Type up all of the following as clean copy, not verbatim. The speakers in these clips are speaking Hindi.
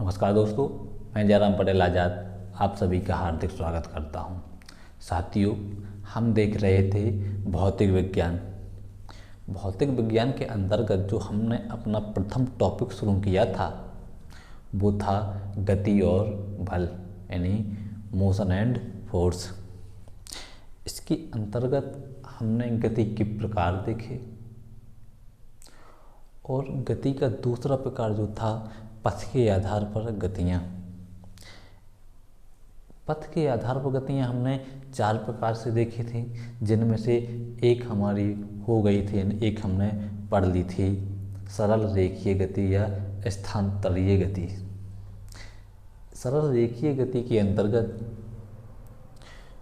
नमस्कार दोस्तों, मैं जयराम पटेल आज़ाद आप सभी का हार्दिक स्वागत करता हूं। साथियों, हम देख रहे थे भौतिक विज्ञान। भौतिक विज्ञान के अंतर्गत जो हमने अपना प्रथम टॉपिक शुरू किया था वो था गति और बल, यानी मोशन एंड फोर्स। इसके अंतर्गत हमने गति के प्रकार देखे और गति का दूसरा प्रकार जो था पथ के आधार पर गतियाँ। पथ के आधार पर गतियाँ हमने 4 प्रकार से देखी थी, जिनमें से एक हमारी हो गई थी, एक हमने पढ़ ली थी, सरल रेखीय गति या स्थानांतरीय गति। सरल रेखीय गति के अंतर्गत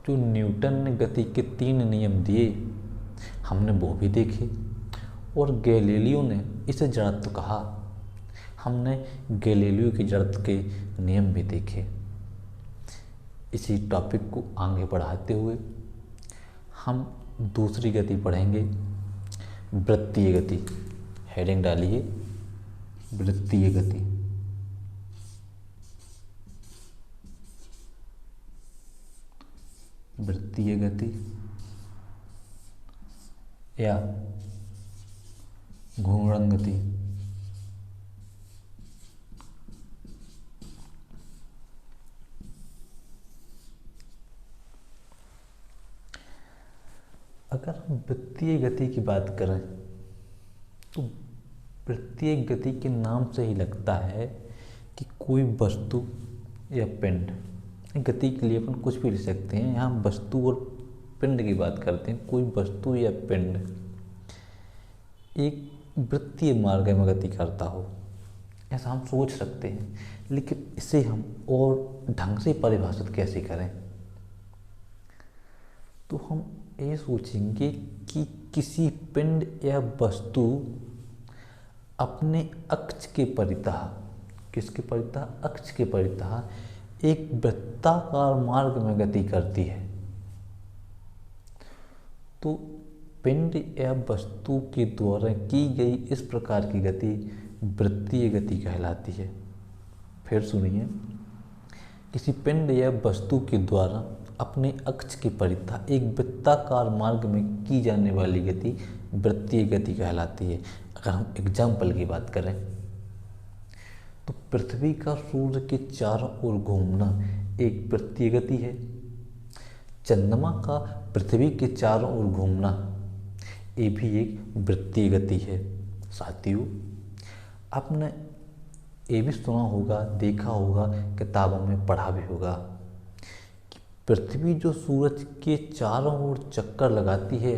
जो न्यूटन ने गति के 3 नियम दिए हमने वो भी देखे और गैलीलियो ने इसे जड़त्व कहा, हमने गैलीलियो की जड़त्व के नियम भी देखे। इसी टॉपिक को आगे बढ़ाते हुए हम दूसरी गति पढ़ेंगे, वृत्तीय गति। हेडिंग डालिए, वृत्तीय गति। वृत्तीय गति या घूर्णन गति। अगर हम वृत्तीय गति की बात करें तो वृत्तीय गति के नाम से ही लगता है कि कोई वस्तु या पिंड, गति के लिए अपन कुछ भी लिख सकते हैं, यहाँ वस्तु और पिंड की बात करते हैं। कोई वस्तु या पिंड एक वृत्तीय मार्ग में गति करता हो, ऐसा हम सोच सकते हैं। लेकिन इसे हम और ढंग से परिभाषित कैसे करें, तो हम ये सोचेंगे कि किसी पिंड या वस्तु अपने अक्ष के परितः, किसके परितः, अक्ष के परितः एक वृत्ताकार मार्ग में गति करती है, तो पिंड या वस्तु के द्वारा की गई इस प्रकार की गति वृत्तीय गति कहलाती है। फिर सुनिए, किसी पिंड या वस्तु के द्वारा अपने अक्ष के परितः एक वृत्ताकार मार्ग में की जाने वाली गति वृत्तीय गति कहलाती है। अगर हम एग्जाम्पल की बात करें तो पृथ्वी का सूर्य के चारों ओर घूमना एक वृत्तीय गति है। चंद्रमा का पृथ्वी के चारों ओर घूमना ये भी एक वृत्तीय गति है। साथियों, आपने ये भी सुना होगा, देखा होगा, किताबों में पढ़ा भी होगा कि पृथ्वी जो सूरज के चारों ओर चक्कर लगाती है,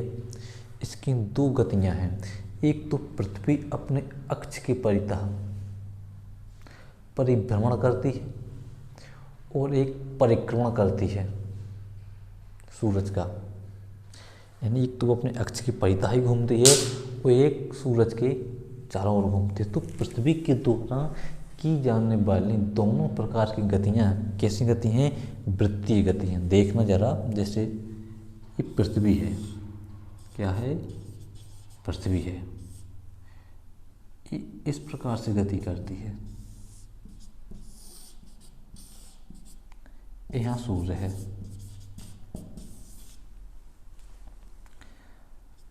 इसकी 2 गतियां हैं। एक तो पृथ्वी अपने अक्ष के परितः परिभ्रमण करती है और एक परिक्रमण करती है सूरज का, यानी एक तो अपने अक्ष के परितः ही घूमती है और एक सूरज के चारों ओर घूमती है। तो पृथ्वी के द्वारा की जाने वाली दोनों प्रकार की गतियाँ कैसी गति हैं, वृत्तीय गति हैं। देखना जरा, जैसे ये पृथ्वी है, क्या है, पृथ्वी है, ये इस प्रकार से गति करती है। यहाँ सूर्य है,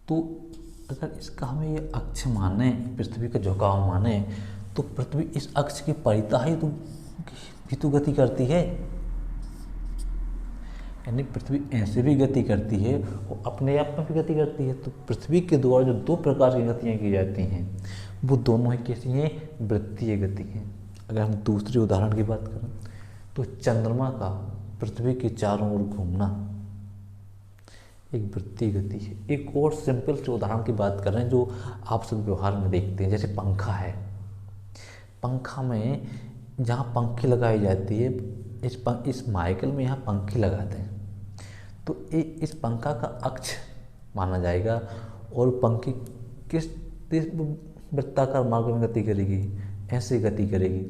तो अगर इसका हमें ये अक्ष माने, पृथ्वी का झुकाव माने, तो पृथ्वी इस अक्ष के परितः ही तो गति करती है, यानी पृथ्वी ऐसे भी गति करती है और अपने आप में भी गति करती है। तो पृथ्वी के द्वारा जो 2 प्रकार की गतियाँ की जाती हैं वो दोनों ही कैसी हैं, वृत्तीय गति हैं। अगर हम दूसरे उदाहरण की बात करें तो चंद्रमा का पृथ्वी के चारों ओर घूमना एक वृत्तीय गति है। एक और सिंपल से उदाहरण की बात करें जो आप सब व्यवहार में देखते हैं, जैसे पंखा है। पंखा में जहाँ पंखे लगाई जाती है, इस माइकल में यहाँ पंखे लगाते हैं, तो इस पंखा का अक्ष माना जाएगा और पंखे किस वृत्ताकार मार्ग में गति करेगी, ऐसे गति करेगी।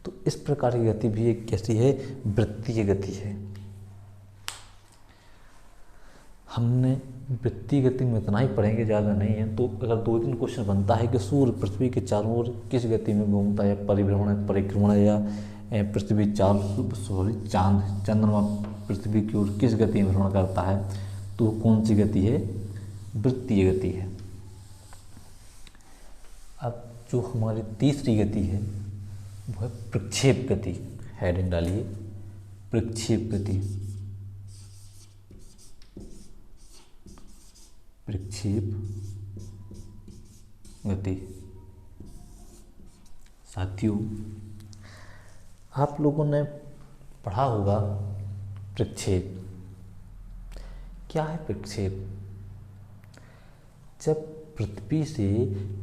तो इस प्रकार की गति भी एक कैसी है, वृत्तीय गति है। हमने वृत्तीय गति में इतना ही पढ़ेंगे, ज़्यादा नहीं है। तो अगर 2-3 क्वेश्चन बनता है कि सूर्य पृथ्वी के चारों ओर किस गति में घूमता है, परिभ्रमण परिक्रमण, या पृथ्वी चांद चंद्रमा पृथ्वी की ओर किस गति में भ्रमण करता है, तो कौन सी गति है, वृत्तीय गति है। अब जो हमारी तीसरी गति है वो है प्रक्षेप गति। हेडिंग डालिए, प्रक्षेप गति। प्रक्षेप गति। साथियों, आप लोगों ने पढ़ा होगा प्रक्षेप। क्या है प्रक्षेप? जब पृथ्वी से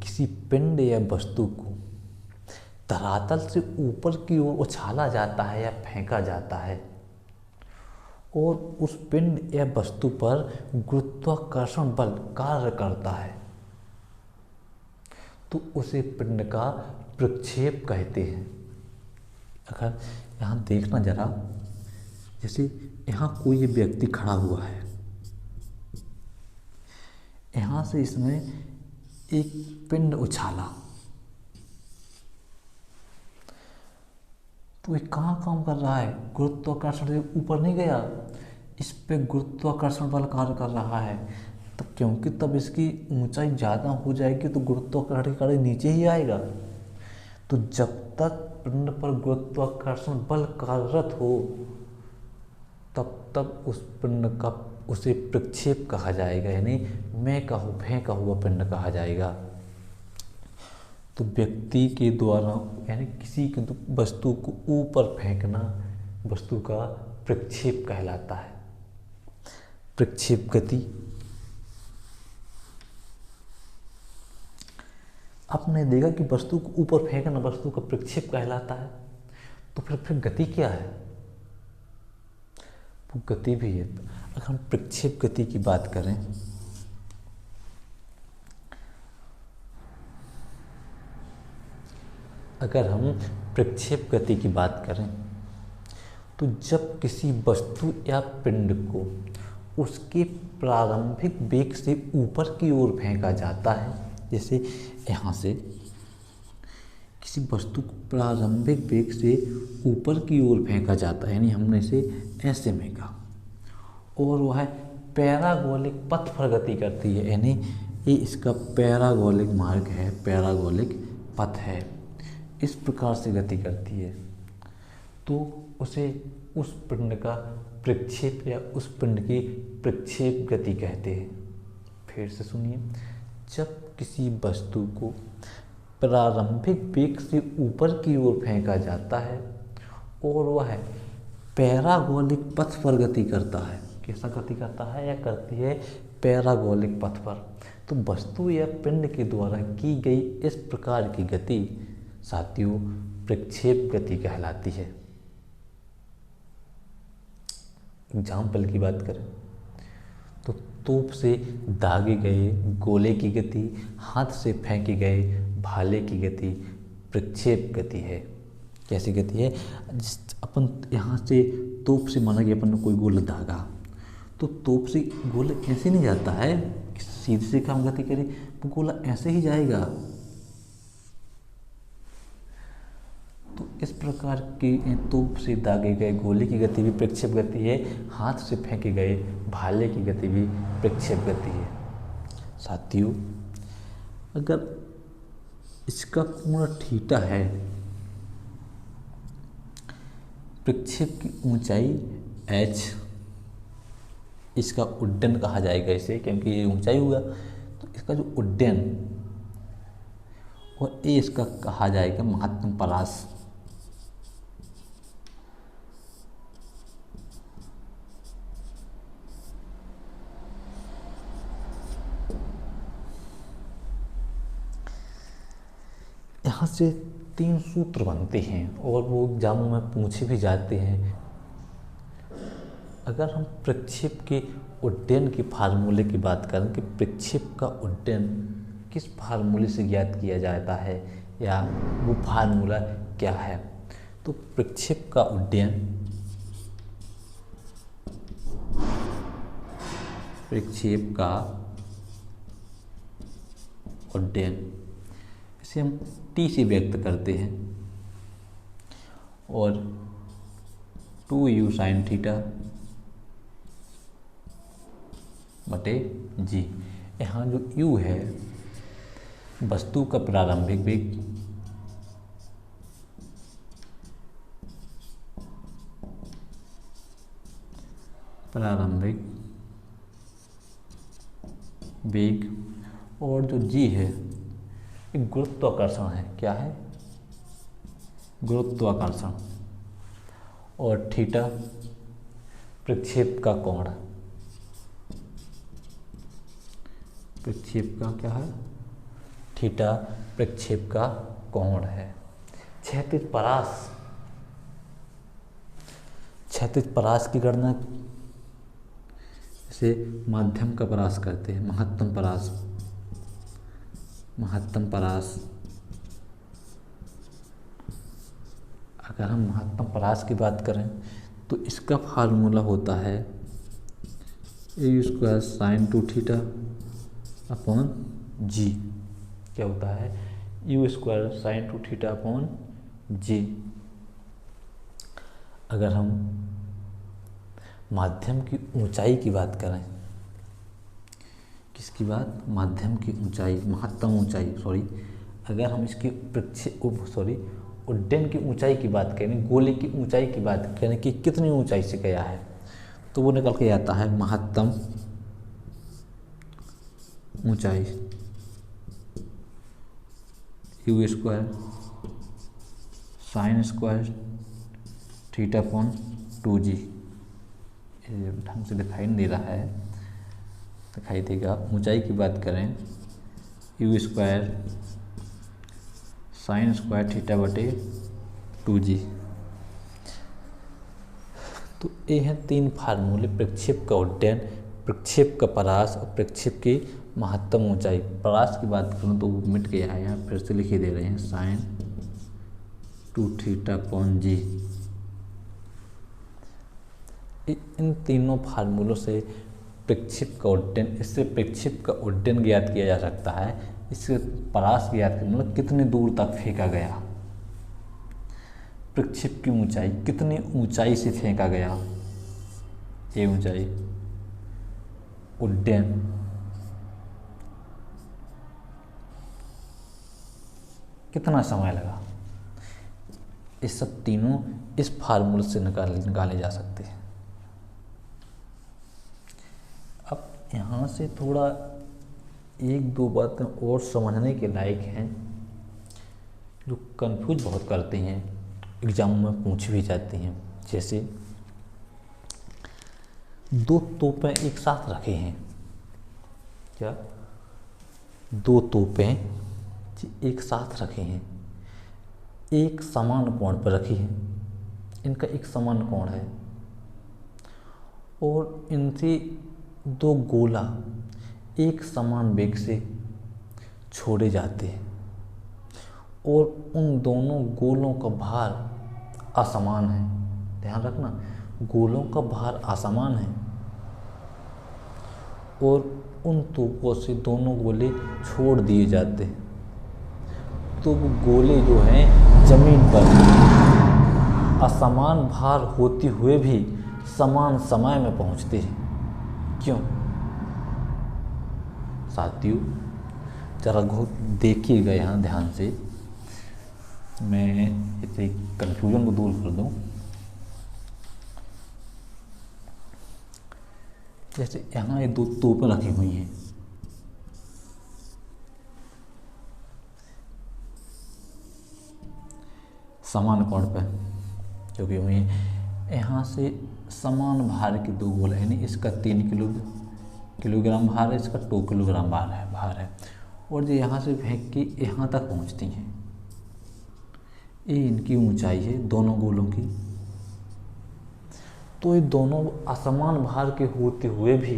किसी पिंड या वस्तु को धरातल से ऊपर की ओर उछाला जाता है या फेंका जाता है और उस पिंड या वस्तु पर गुरुत्वाकर्षण बल कार्य करता है, तो उसे पिंड का प्रक्षेप कहते हैं। अगर यहाँ देखना जरा, जैसे यहाँ कोई व्यक्ति खड़ा हुआ है, यहाँ से इसमें एक पिंड उछाला, तो ये कहाँ काम कर रहा है, गुरुत्वाकर्षण से ऊपर नहीं गया, इस पे गुरुत्वाकर्षण बल कार्य कर रहा है। तब क्योंकि तब इसकी ऊंचाई ज़्यादा हो जाएगी तो गुरुत्वाकर्षण के कारण नीचे ही आएगा। तो जब तक पिंड पर गुरुत्वाकर्षण बल कार्यरत हो तब तक उस पिंड का उसे प्रक्षेप कहा जाएगा, यानी फेंका हुआ पिंड कहा जाएगा। तो व्यक्ति के द्वारा यानी किसी के वस्तु को ऊपर फेंकना वस्तु का प्रक्षेप कहलाता है। प्रक्षेप गति। आपने देखा कि वस्तु को ऊपर फेंकना वस्तु का प्रक्षेप कहलाता है, तो फिर गति क्या है? वो गति भी है। अगर हम प्रक्षेप गति की बात करें, तो जब किसी वस्तु या पिंड को उसके प्रारंभिक वेग से ऊपर की ओर फेंका जाता है, जैसे यहाँ से किसी वस्तु को प्रारंभिक वेग से ऊपर की ओर फेंका जाता है, यानी हमने इसे ऐसे फेंका और वह पैरागोलिक पथ पर गति करती है, यानी ये इसका पैरागोलिक मार्ग है, पैरागोलिक पथ है, इस प्रकार से गति करती है, तो उसे उस पिंड का प्रक्षेप या उस पिंड की प्रक्षेप गति कहते हैं। फिर से सुनिए, जब किसी वस्तु को प्रारंभिक वेग से ऊपर की ओर फेंका जाता है और वह पैरागोलिक पथ पर गति करता है, कैसा गति करता है या करती है, पैरागोलिक पथ पर, तो वस्तु या पिंड के द्वारा की गई इस प्रकार की गति साथियों प्रक्षेप गति कहलाती है। एग्जाम्पल की बात करें तो तोप से दागे गए गोले की गति, हाथ से फेंके गए भाले की गति प्रक्षेप गति है। कैसी गति है? अपन यहाँ से तोप से माना कि अपन ने कोई गोला दागा, तो तोप से गोला ऐसे नहीं जाता है सीधे से काम गति करे, वो गोला ऐसे ही जाएगा। तो इस प्रकार की तोप से दागे गए गोले की गति भी प्रक्षेप गति है, हाथ से फेंके गए भाले की गति भी प्रक्षेप गति है। साथियों, अगर इसका कोण थीटा है, प्रक्षेप की ऊंचाई h, इसका उड्डयन कहा जाएगा इसे, क्योंकि ये ऊंचाई हुआ, तो इसका जो उड्डयन और ए इसका कहा जाएगा महत्तम परास। यहाँ से 3 सूत्र बनते हैं और वो एग्जामों में पूछे भी जाते हैं। अगर हम प्रक्षेप के उड्डयन के फार्मूले की बात करें कि प्रक्षेप का उड्डयन किस फार्मूले से ज्ञात किया जाता है या वो फार्मूला क्या है, तो प्रक्षेप का उड्डयन प्रक्षेप का उड्डयन, इसे हम टी से व्यक्त करते हैं। और 2u sin थीटा बटे जी। यहाँ जो u है वस्तु का प्रारंभिक वेग, और जो g है एक गुरुत्वाकर्षण है। क्या है? गुरुत्वाकर्षण। और थीटा प्रक्षेप का कोण, प्रक्षेप का क्या है? थीटा प्रक्षेप का कोण है। क्षैतिज परास की गणना से माध्यम का परास करते हैं, महत्तम परास। अगर हम महत्तम परास की बात करें तो इसका फार्मूला होता है a² sin 2 थीटा अपॉन जी। क्या होता है? u² sin 2 थीटा अपॉन जी। अगर हम माध्यम की ऊंचाई की बात करें, किसकी बात? माध्यम की ऊंचाई, महत्तम ऊंचाई, अगर हम इसकी उड्डयन की ऊंचाई की बात करें, गोले की ऊंचाई की बात करें कि कितनी ऊंचाई से गया है, तो वो निकल के आता है महत्तम ऊंचाई u² sin² theta upon 2g। ढंग से दिखाई नहीं दे रहा है, दिखाई देगा। ऊंचाई की बात करें u² sin² थीटा बटे 2g। तो ये हैं 3 फार्मूले, प्रक्षेप का उड्डयन, प्रक्षेप का परास और प्रक्षेप की महत्तम ऊंचाई। परास की बात करूँ तो वो मिट गया है, यहाँ फिर से लिख ही दे रहे हैं sin 2 थीटा अपॉन जी। इन तीनों फार्मूलों से प्रक्षेप का उड्डयन, इससे प्रक्षेप का उड्डयन ज्ञात किया जा सकता है। इससे परास ज्ञात करना, मतलब कितनी दूर तक फेंका गया, प्रक्षेप की ऊंचाई, कितनी ऊंचाई से फेंका गया, ये ऊंचाई, उड्डयन, कितना समय लगा। इस सब तीनों इस फार्मूले से निकाले जा सकते हैं। अब यहाँ से थोड़ा 1-2 बातें और समझने के लायक हैं जो कंफ्यूज बहुत करते हैं, एग्जाम में पूछ भी जाती हैं। जैसे 2 तोपें एक साथ रखे हैं, क्या 2 तोपें एक साथ रखे हैं, एक समान कोण पर रखी हैं, इनका एक समान कोण है, और इनसे 2 गोला एक समान वेग से छोड़े जाते हैं, और उन दोनों गोलों का भार असमान है। ध्यान रखना, गोलों का भार असमान है, और उन तोपों से दोनों गोले छोड़ दिए जाते हैं। तो वो गोले जो हैं जमीन पर असमान भार होते हुए भी समान समय में पहुंचते हैं। क्यों? साथियों जरा देखिएगा यहाँ ध्यान से, मैं इसे कंफ्यूजन को दूर कर दूं। जैसे यहाँ ये 2 तोपें रखी हुई हैं, समान कोण पर जो भी हुई हैं, यहाँ से समान भार के 2 गोले, यानी इसका 3 किलोग्राम भार है, इसका 2 किलोग्राम भार है, और जो यहाँ से फेंक के यहाँ तक पहुँचती हैं, ये इनकी ऊंचाई है दोनों गोलों की। तो ये दोनों असमान भार के होते हुए भी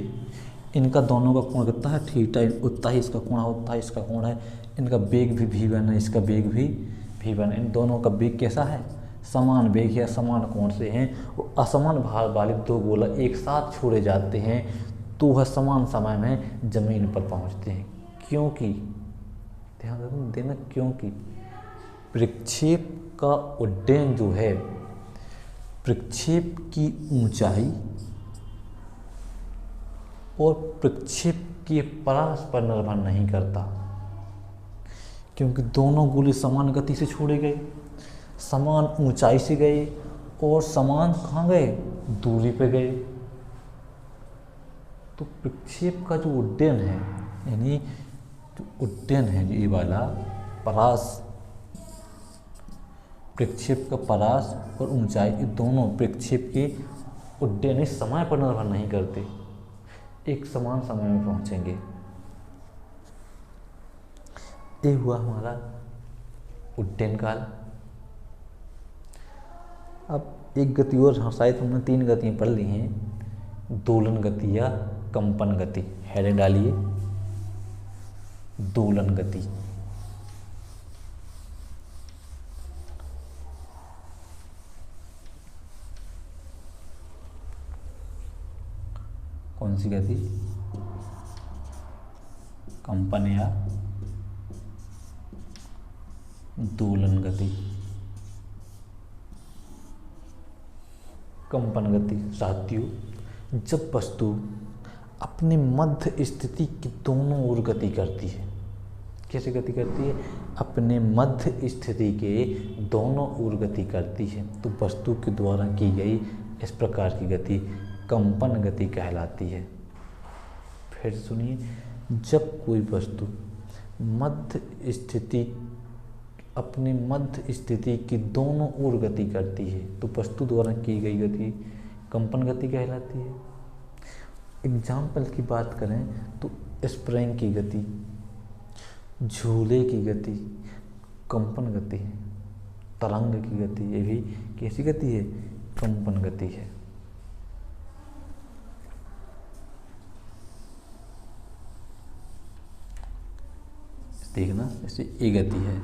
इनका दोनों का कोण कितना है? थीटा। उतना ही इसका कोण है, उतना ही इसका कोण है। इनका वेग भी v1 है, इसका वेग भी v1। इन दोनों का वेग कैसा है? समान वेग या समान कोण से हैं। वो असमान भार वाले 2 गोला एक साथ छोड़े जाते हैं, तो तो वह समान समय में जमीन पर पहुंचते हैं, क्योंकि ध्यान देना, क्योंकि प्रक्षेप का उड्डयन जो है प्रक्षेप की ऊंचाई और प्रक्षेप के परास पर निर्भर नहीं करता, क्योंकि दोनों गोले समान गति से छोड़े गए, समान ऊंचाई से गए और समान कहाँ गए, दूरी पे गए। तो प्रक्षेप का जो उड्डयन है, यानी जो उड्डयन है ये वाला परास, प्रक्षेप का परास और ऊंचाई, ये दोनों प्रक्षेप के उड्डयन इस समय पर निर्भर नहीं करते, एक समान समय में पहुंचेंगे। ये हुआ हमारा उड्डयन काल। अब एक गति और, हाँ शायद हमने 3 गतियाँ पढ़ ली हैं, दोलन गति या कंपन गति। हेडिंग डालिए दोलन गति। कौन सी गति, कंपन या दोलन गति। कंपन गति साथियों, जब वस्तु अपने मध्य स्थिति की दोनों ओर गति करती है। कैसे गति करती है, अपने मध्य स्थिति के दोनों ओर गति करती है, तो वस्तु के द्वारा की गई इस प्रकार की गति कंपन गति कहलाती है। फिर सुनिए, जब कोई वस्तु मध्य स्थिति, अपने मध्य स्थिति की दोनों ओर गति करती है, तो वस्तु द्वारा की गई गति कंपन गति कहलाती है। एग्जाम्पल की बात करें तो स्प्रिंग की गति, झूले की गति कंपन गति है, तरंग की गति ये भी कैसी गति है, कंपन गति है। देखना, जैसे ये गति है,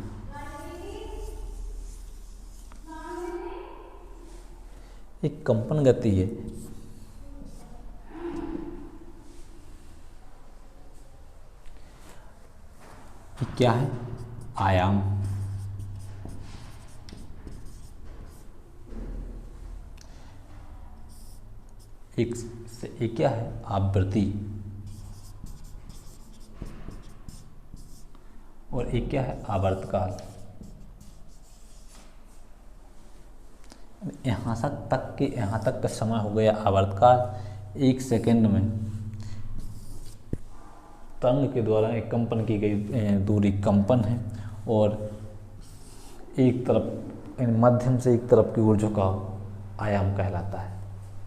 एक कंपन गति है। ये क्या है, आयाम। एक क्या है, आवृत्ति, और एक क्या है, आवर्तकाल। यहाँ तक का समय हो गया आवर्तकाल। 1 सेकंड में तरंग के द्वारा एक कंपन की गई दूरी कंपन है, और एक तरफ माध्यम से एक तरफ की ओर झुकाव आयाम कहलाता है।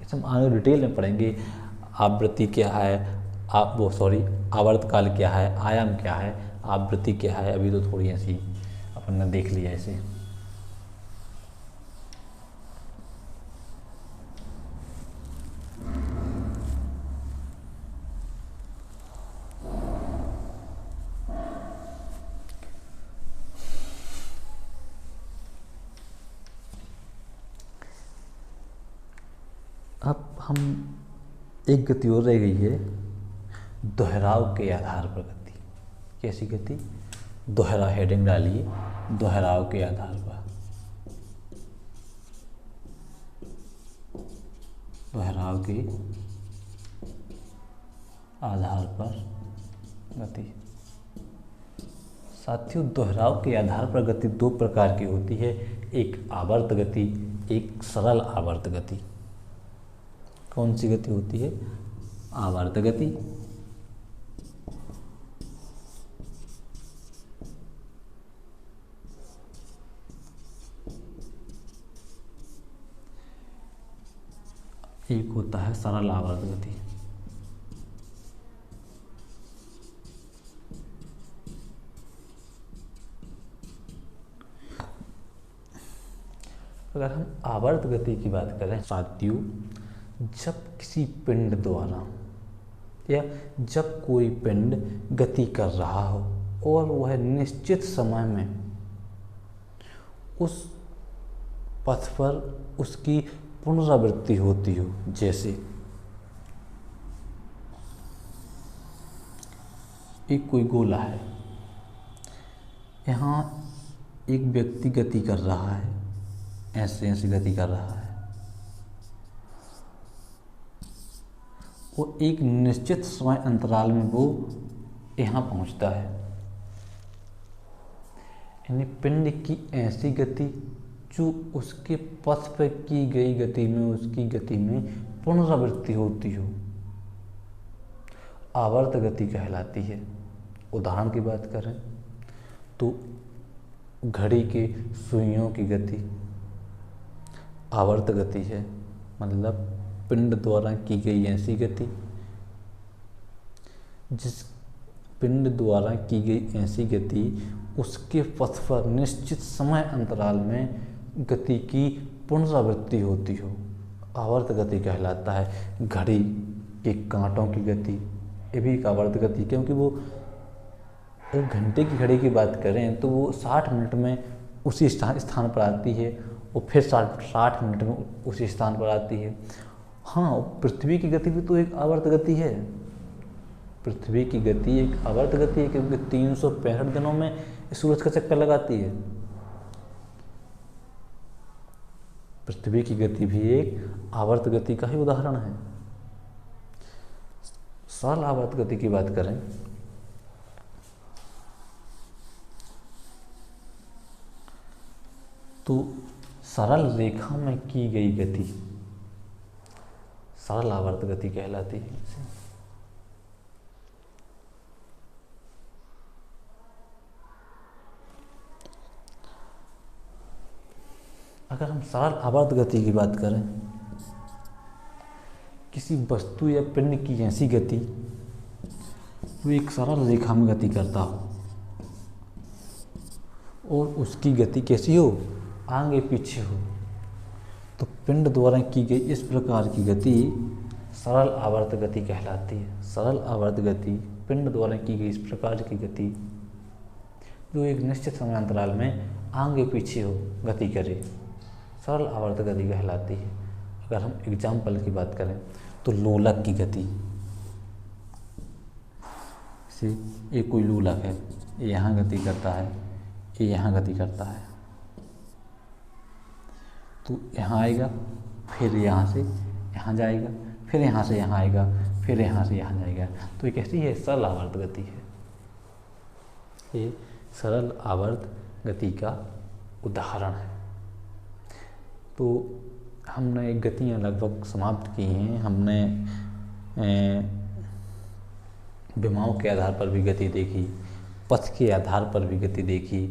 इसे हम आगे डिटेल में पढ़ेंगे, आवृत्ति क्या है, आवर्तकाल क्या है, आयाम क्या है, आवृत्ति क्या है। अभी तो थोड़ी ऐसी अपन ने देख लिया ऐसे। अब हम एक गति और रह गई है, दोहराव के आधार पर गति। कैसी गति, दोहरा, हेडिंग डालिए दोहराव के आधार पर। दोहराव के आधार पर गति। साथियों, दोहराव के आधार पर गति 2 प्रकार की होती है, एक आवर्त गति, एक सरल आवर्त गति। कौन सी गति होती है, आवर्त गति, एक होता है सरल आवर्त गति। अगर हम आवर्त गति की बात करें साथियों, जब किसी पिंड द्वारा या जब कोई पिंड गति कर रहा हो और वह निश्चित समय में उस पथ पर उसकी पुनरावृत्ति होती हो, जैसे एक कोई गोला है, यहाँ एक व्यक्ति गति कर रहा है, ऐसे ऐसे गति कर रहा है, वो एक निश्चित समय अंतराल में वो यहाँ पहुँचता है। यानी पिंड की ऐसी गति जो उसके पथ पर की गई गति में, उसकी गति में पुनरावृत्ति होती हो, आवर्त गति कहलाती है। उदाहरण की बात करें तो घड़ी के सुइयों की गति आवर्त गति है, मतलब पिंड द्वारा की गई ऐसी गति, जिस पिंड द्वारा की गई ऐसी गति उसके पथ पर निश्चित समय अंतराल में गति की पुनरावृत्ति होती हो, आवर्त गति कहलाता है। घड़ी के कांटों की गति, ये भी एक आवर्त गति, क्योंकि वो अगर घंटे की घड़ी की बात करें तो वो 60 मिनट में उसी स्थान पर आती है और फिर 60 मिनट में उसी स्थान पर आती है। हाँ, पृथ्वी की गति भी तो एक आवर्त गति है। पृथ्वी की गति एक आवर्त गति है, क्योंकि 365 दिनों में सूरज का चक्कर लगाती है। पृथ्वी की गति भी एक आवर्त गति का ही उदाहरण है। सरल आवर्त गति की बात करें तो सरल रेखा में की गई गति सरल आवर्त गति कहलाती है। अगर हम सरल आवर्त गति की बात करें, किसी वस्तु या पिंड की ऐसी गति जो एक सरल रेखा में गति करता हो और उसकी गति कैसी हो, आगे पीछे हो, तो पिंड द्वारा की गई इस प्रकार की गति सरल आवर्त गति कहलाती है। सरल आवर्त गति पिंड द्वारा की गई इस प्रकार की गति जो एक निश्चित समय अंतराल में आगे पीछे हो, गति करे, सरल आवर्त गति कहलाती है। अगर हम एग्जाम्पल की बात करें तो लोलक की गति, से ये कोई लोलक है, ये यहाँ गति करता है, ये यहाँ गति करता है, तो यहाँ आएगा, फिर यहाँ से यहाँ जाएगा, फिर यहाँ से यहाँ आएगा, फिर यहाँ से यहाँ जाएगा, तो ये कैसी है, सरल आवर्त गति है। ये सरल आवर्त गति का उदाहरण है। तो हमने गतियाँ लगभग समाप्त की हैं। हमने विमाओं के आधार पर भी गति देखी, पथ के आधार पर भी गति देखी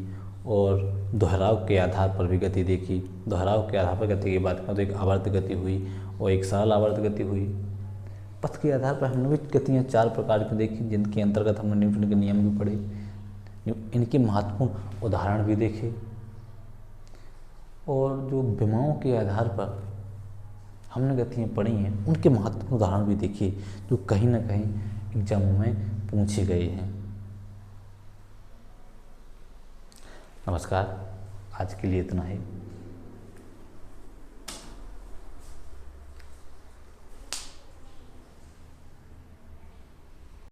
और दोहराव के आधार पर भी गति देखी। दोहराव के आधार पर गति की बात करें तो एक आवर्त गति हुई और एक सरल आवर्त गति हुई। पथ के आधार पर हमने भी गतियाँ 4 प्रकार की देखी, जिनके अंतर्गत हमने न्यूटन के नियम भी पढ़े, इनके महत्वपूर्ण उदाहरण भी देखे। और जो विमाओं के आधार पर हमने गतियाँ पढ़ी हैं, उनके महत्वपूर्ण उदाहरण भी देखे, जो कहीं ना कहीं एग्जाम में पूछे गए हैं। नमस्कार, आज के लिए इतना ही।